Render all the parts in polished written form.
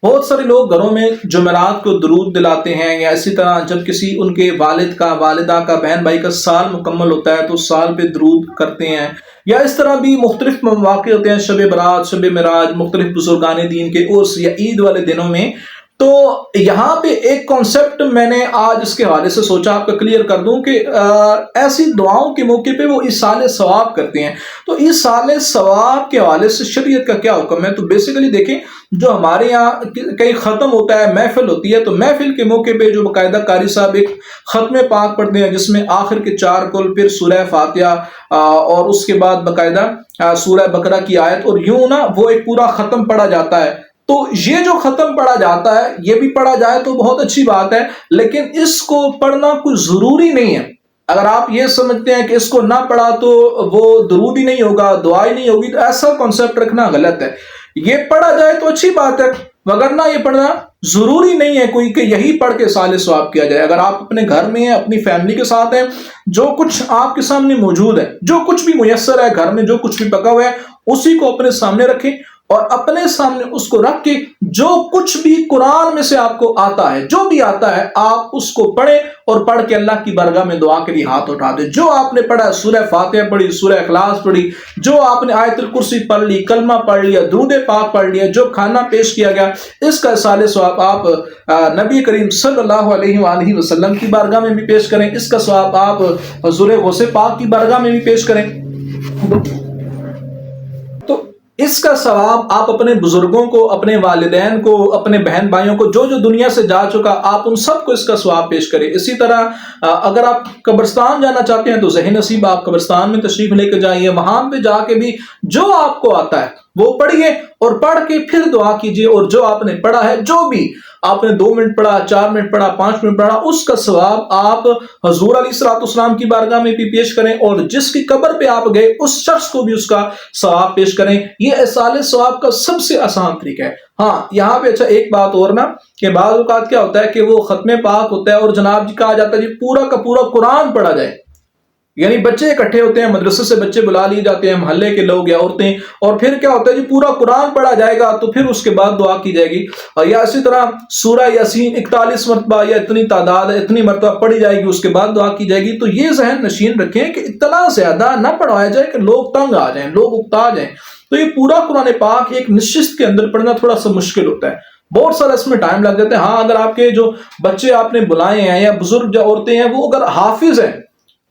بہت سارے لوگ گھروں میں جمعرات کو درود دلاتے ہیں، یا اسی طرح جب کسی ان کے والد کا، والدہ کا، بہن بھائی کا سال مکمل ہوتا ہے تو سال پہ درود کرتے ہیں، یا اس طرح بھی مختلف مواقع ہوتے ہیں، شب برات، شب معراج، مختلف بزرگان دین کے عرس یا عید والے دنوں میں۔ تو یہاں پہ ایک کانسیپٹ میں نے آج اس کے حوالے سے سوچا آپ کا کلیئر کر دوں کہ ایسی دعاؤں کے موقع پہ وہ ایصال ثواب کرتے ہیں۔ تو ایصال ثواب کے حوالے سے شریعت کا کیا حکم ہے؟ تو بیسیکلی دیکھیں، جو ہمارے یہاں کہیں ختم ہوتا ہے، محفل ہوتی ہے، تو محفل کے موقع پہ جو باقاعدہ قاری صاحب ایک ختم پاک پڑھتے ہیں جس میں آخر کے 4 کل، پھر سورہ فاتحہ، اور اس کے بعد باقاعدہ سورہ بقرہ کی آیت، اور یوں نا وہ ایک پورا ختم پڑھا جاتا ہے۔ تو یہ جو ختم پڑھا جاتا ہے یہ بھی پڑھا جائے تو بہت اچھی بات ہے، لیکن اس کو پڑھنا کوئی ضروری نہیں ہے۔ اگر آپ یہ سمجھتے ہیں کہ اس کو نہ پڑھا تو وہ درود ہی نہیں ہوگا، دعا ہی نہیں ہوگی، تو ایسا کانسیپٹ رکھنا غلط ہے۔ یہ پڑھا جائے تو اچھی بات ہے، وگرنہ یہ پڑھنا ضروری نہیں ہے کوئی کہ یہی پڑھ کے ایصال ثواب کیا جائے۔ اگر آپ اپنے گھر میں ہیں، اپنی فیملی کے ساتھ ہیں، جو کچھ آپ کے سامنے موجود ہے، جو کچھ بھی میسر ہے گھر میں، جو کچھ بھی پکا ہوا ہے، اسی کو اپنے سامنے رکھیں، اور اپنے سامنے اس کو رکھ کے جو کچھ بھی قرآن میں سے آپ کو آتا ہے، جو بھی آتا ہے، آپ اس کو پڑھیں، اور پڑھ کے اللہ کی بارگاہ میں دعا کے لیے ہاتھ اٹھا دیں۔ جو آپ نے پڑھا، سورہ فاتحہ پڑھی، سورہ اخلاص پڑھی، جو آپ نے آیت الکرسی پڑھ لی، کلمہ پڑھ لیا، درود پاک پڑھ لیا، جو کھانا پیش کیا گیا، اس کا ایصال ثواب آپ نبی کریم صلی اللہ علیہ وآلہ وسلم کی بارگاہ میں بھی پیش کریں، اس کا ثواب آپ حضور غوث پاک کی بارگاہ میں بھی پیش کریں۔ تو اس کا ثواب آپ اپنے بزرگوں کو، اپنے والدین کو، اپنے بہن بھائیوں کو، جو جو دنیا سے جا چکا، آپ ان سب کو اس کا ثواب پیش کریں۔ اسی طرح اگر آپ قبرستان جانا چاہتے ہیں تو ذہن نصیب آپ قبرستان میں تشریف لے کے جائیے، وہاں پہ جا کے بھی جو آپ کو آتا ہے وہ پڑھیے، اور پڑھ کے پھر دعا کیجیے، اور جو آپ نے پڑھا ہے، جو بھی آپ نے 2 منٹ پڑھا، 4 منٹ پڑھا، 5 منٹ پڑھا، اس کا ثواب آپ حضور علیہ الصلوۃ والسلام کی بارگاہ میں بھی پیش کریں، اور جس کی قبر پہ آپ گئے اس شخص کو بھی اس کا ثواب پیش کریں۔ یہ ایصال ثواب کا سب سے آسان طریقہ ہے۔ ہاں، یہاں پہ اچھا ایک بات اور نا، کہ بعض اوقات کیا ہوتا ہے کہ وہ ختم پاک ہوتا ہے اور جناب جی کہا جاتا ہے جی پورا کا پورا قرآن پڑھا جائے، یعنی بچے اکٹھے ہوتے ہیں، مدرسے سے بچے بلا لیے جاتے ہیں، محلے کے لوگ یا عورتیں، اور پھر کیا ہوتا ہے جی پورا قرآن پڑھا جائے گا تو پھر اس کے بعد دعا کی جائے گی، یا اسی طرح سورہ یاسین 41 مرتبہ یا اتنی تعداد ہے، اتنی مرتبہ پڑھی جائے گی، اس کے بعد دعا کی جائے گی۔ تو یہ ذہن نشین رکھیں کہ اتنا زیادہ نہ پڑھوایا جائے کہ لوگ تنگ آ جائیں، لوگ اکتا جائیں۔ تو یہ پورا قرآن پاک ایک نشست کے اندر پڑھنا تھوڑا سا مشکل ہوتا ہے، بہت سارا اس میں ٹائم لگ جاتا ہے۔ ہاں، اگر آپ کے جو بچے آپ نے بلائے ہیں یا بزرگ جو عورتیں ہیں وہ اگر حافظ ہیں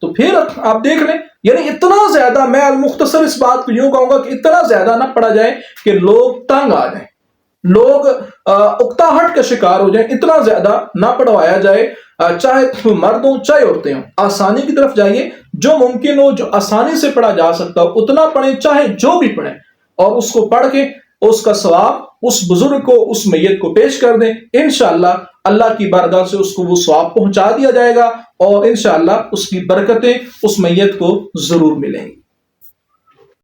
تو پھر آپ دیکھ لیں، یعنی اتنا زیادہ، میں المختصر اس بات کو یوں کہوں گا کہ اتنا زیادہ نہ پڑھا جائے کہ لوگ تنگ آ جائیں، لوگ اکتاہٹ کا شکار ہو جائیں، اتنا زیادہ نہ پڑھوایا جائے، چاہے مرد ہوں چاہے عورتیں ہوں۔ آسانی کی طرف جائیے، جو ممکن ہو، جو آسانی سے پڑھا جا سکتا ہو اتنا پڑھیں، چاہے جو بھی پڑھیں، اور اس کو پڑھ کے اس کا ثواب اس بزرگ کو، اس میت کو پیش کر دیں۔ انشاءاللہ اللہ کی بارگاہ سے اس کو وہ ثواب پہنچا دیا جائے گا، اور انشاءاللہ اس کی برکتیں اس میت کو ضرور ملیں گی۔